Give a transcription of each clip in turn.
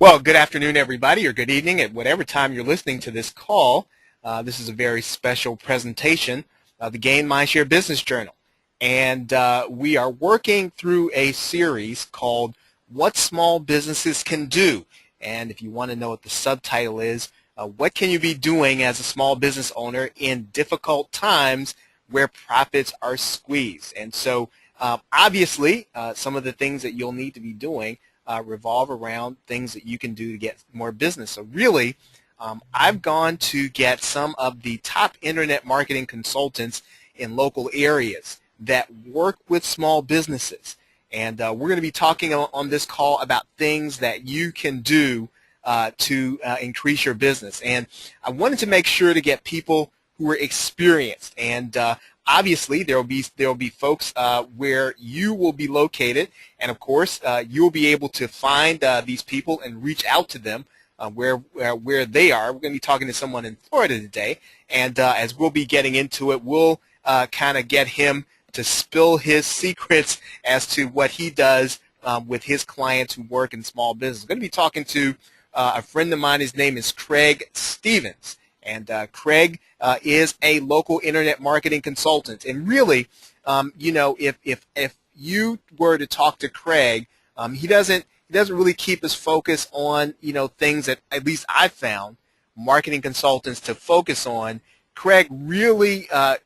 Well, good afternoon, everybody, or good evening at whatever time you're listening to this call. This is a very special presentation of the Gain Mindshare Business Journal. And we are working through a series called What Small Businesses Can Do. And if you want to know what the subtitle is, what can you be doing as a small business owner in difficult times where profits are squeezed? And so obviously some of the things that you'll need to be doing revolve around things that you can do to get more business. So really, I've gone to get some of the top internet marketing consultants in local areas that work with small businesses. And we're going to be talking on this call about things that you can do to increase your business. And I wanted to make sure to get people who are experienced. And obviously, there will be folks where you will be located, and of course, you'll be able to find these people and reach out to them where they are. We're going to be talking to someone in Florida today, and as we'll be getting into it, we'll kind of get him to spill his secrets as to what he does with his clients who work in small business. I'm going to be talking to a friend of mine. His name is Craig Stevens. And Craig is a local internet marketing consultant. And really, you know, if you were to talk to Craig, he doesn't really keep his focus on, you know, things that at least I've found marketing consultants to focus on. Craig really, I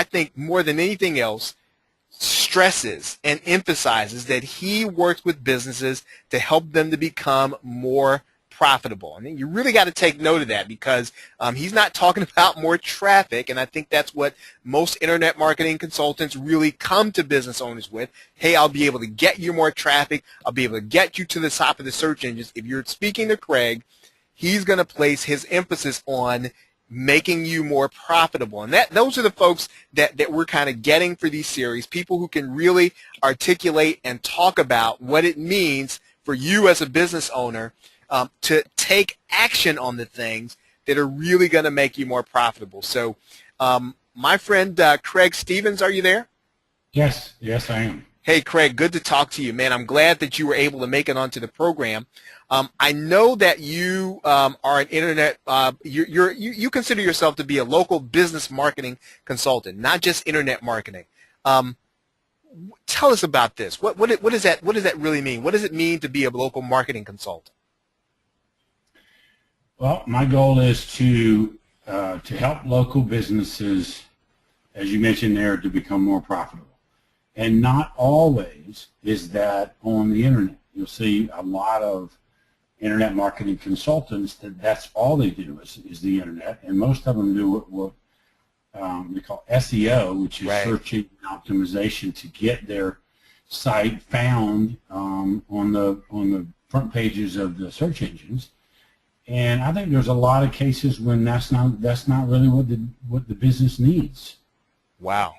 think more than anything else, stresses and emphasizes that he works with businesses to help them to become more profitable. I mean, you really got to take note of that, because he's not talking about more traffic, and I think that's what most internet marketing consultants really come to business owners with. Hey, I'll be able to get you more traffic. I'll be able to get you to the top of the search engines. If you're speaking to Craig, he's going to place his emphasis on making you more profitable. And those are the folks that we're kind of getting for these series, people who can really articulate and talk about what it means for you as a business owner to take action on the things that are really going to make you more profitable. So my friend Craig Stevens, are you there? Yes, I am. Hey, Craig, good to talk to you, man. I'm glad that you were able to make it onto the program. I know that you are an internet, you consider yourself to be a local business marketing consultant, not just internet marketing. Tell us about this. What does that really mean? What does it mean to be a local marketing consultant? Well, my goal is to help local businesses, as you mentioned there, to become more profitable. And not always is that on the internet. You'll see a lot of internet marketing consultants that's all they do is the internet, and most of them do what we call SEO, which is search engine optimization, to get their site found on the front pages of the search engines. And I think there's a lot of cases when that's not really what the business needs. Wow.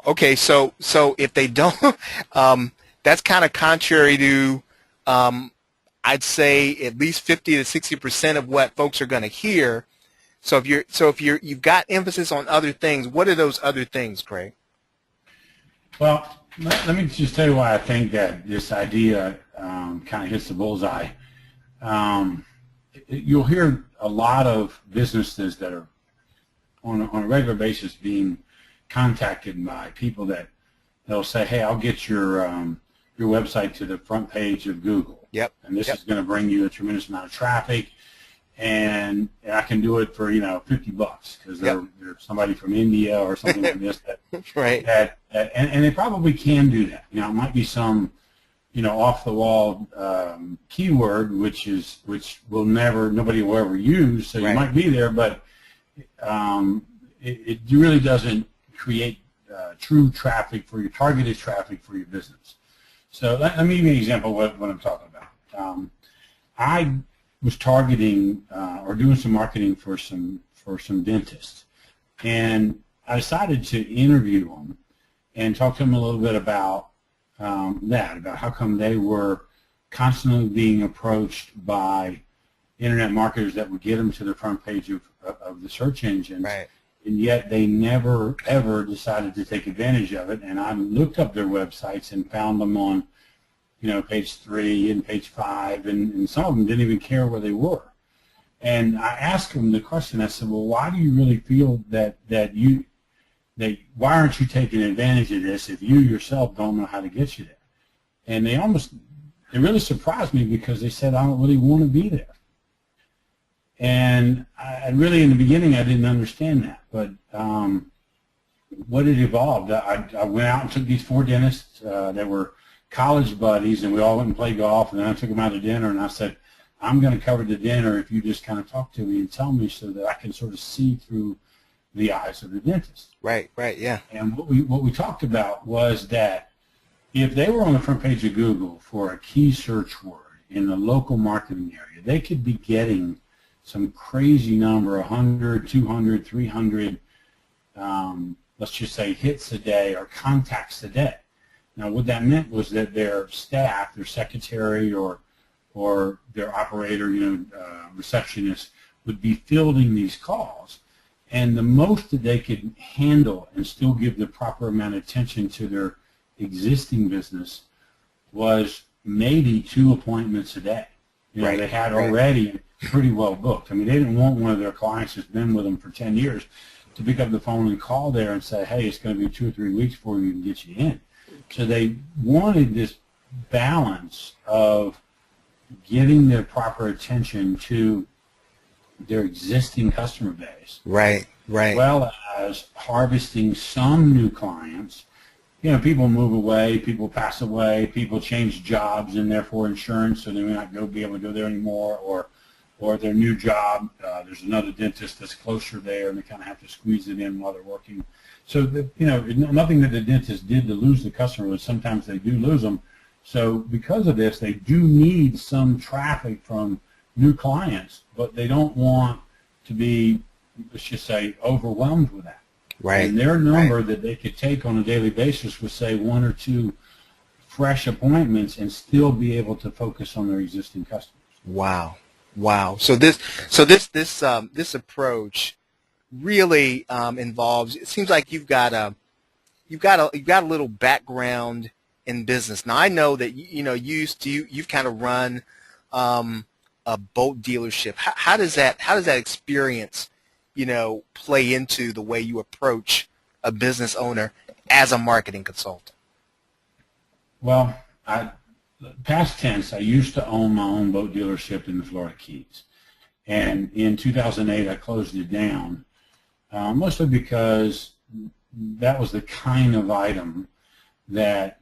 Okay, so if they don't, that's kind of contrary to, I'd say at least 50 to 60% of what folks are going to hear. So if you've got emphasis on other things, what are those other things, Craig? Well, let me just tell you why I think that this idea kind of hits the bullseye. You'll hear a lot of businesses that are on a regular basis being contacted by people that they'll say, hey, I'll get your website to the front page of Google. Yep. And this is going to bring you a tremendous amount of traffic, and I can do it for, $50 because they're somebody from India or something like this that and they probably can do that. It might be some off the wall keyword which nobody will ever use, so you might be there, but it really doesn't create true traffic for your targeted traffic for your business. So let me give you an example of what I'm talking about. I was targeting or doing some marketing for some dentists, and I decided to interview them and talk to them a little bit about about how come they were constantly being approached by internet marketers that would get them to the front page of the search engines, and yet they never ever decided to take advantage of it. And I looked up their websites and found them on page 3 and page 5, and some of them didn't even care where they were. And I asked them the question. I said, well, why do you really feel that why aren't you taking advantage of this if you yourself don't know how to get you there? And they really surprised me, because they said, I don't really want to be there. And I really, in the beginning, I didn't understand that. But what it evolved, I went out and took these 4 dentists that were college buddies, and we all went and played golf, and then I took them out to dinner, and I said, I'm going to cover the dinner if you just kind of talk to me and tell me, so that I can sort of see through the eyes of the dentist. Right, yeah. And what we talked about was that if they were on the front page of Google for a key search word in the local marketing area, they could be getting some crazy number, 100, 200, 300, let's just say hits a day or contacts a day. Now, what that meant was that their staff, their secretary or their operator, receptionist, would be fielding these calls. And the most that they could handle and still give the proper amount of attention to their existing business was maybe 2 appointments a day. They had already pretty well booked. I mean, they didn't want one of their clients who's been with them for 10 years to pick up the phone and call there and say, hey, it's going to be 2 or 3 weeks before we can get you in. So they wanted this balance of getting their proper attention to their existing customer base, right, as well as harvesting some new clients. People move away, people pass away, people change jobs and therefore insurance, so they may not be able to go there anymore, or their new job, there's another dentist that's closer there, and they kind of have to squeeze it in while they're working. So nothing that the dentist did to lose the customer, but sometimes they do lose them. So because of this, they do need some traffic from new clients, but they don't want to be, let's just say, overwhelmed with that. Right. And their number that they could take on a daily basis was, say, 1 or 2 fresh appointments and still be able to focus on their existing customers. Wow. So this approach really involves. It seems like you've got a little background in business. Now I know that you've kind of run a boat dealership. How does that experience play into the way you approach a business owner as a marketing consultant? Well, past tense, I used to own my own boat dealership in the Florida Keys. And in 2008, I closed it down, mostly because that was the kind of item that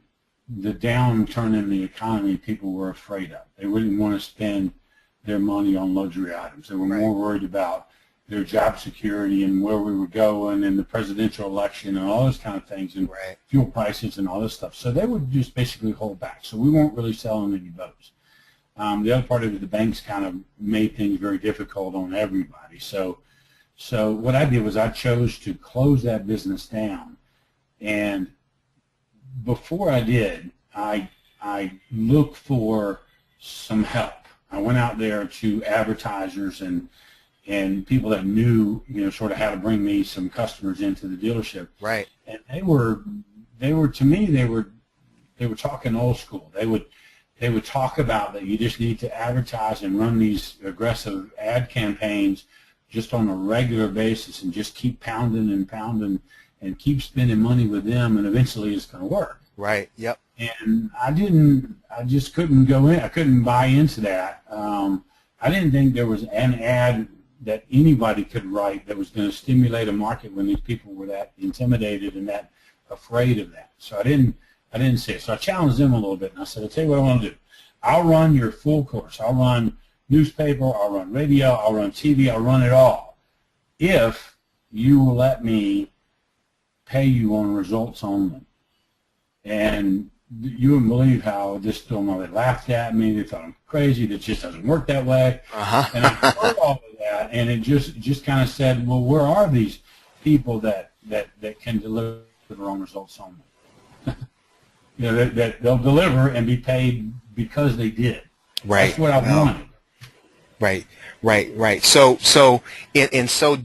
the downturn in the economy people were afraid of. They wouldn't want to spend their money on luxury items. They were more worried about their job security and where we were going and the presidential election and all those kind of things, and fuel prices and all this stuff. So they would just basically hold back. So we weren't really selling any boats. The other part of it, the banks kind of made things very difficult on everybody. So what I did was I chose to close that business down. And before I did, I looked for some help. I went out there to advertisers and people that knew, sort of how to bring me some customers into the dealership. Right. And they were to me, they were talking old school. They would talk about that you just need to advertise and run these aggressive ad campaigns just on a regular basis and just keep pounding and pounding and keep spending money with them, and eventually it's going to work. Right. Yep. And I just couldn't go in. I couldn't buy into that. I didn't think there was an ad that anybody could write that was going to stimulate a market when these people were that intimidated and that afraid of that. So I didn't see it. So I challenged them a little bit, and I said, I'll tell you what I want to do. I'll run your full course. I'll run newspaper, I'll run radio, I'll run TV, I'll run it all, if you will let me pay you on results only. And you wouldn't believe how this still they laughed at me. They thought I'm crazy. That just doesn't work that way. And I heard all of that, and it just kind of said, well, where are these people that can deliver on results only? That they'll deliver and be paid because they did. Right. That's what I wanted. Right. So in so doing.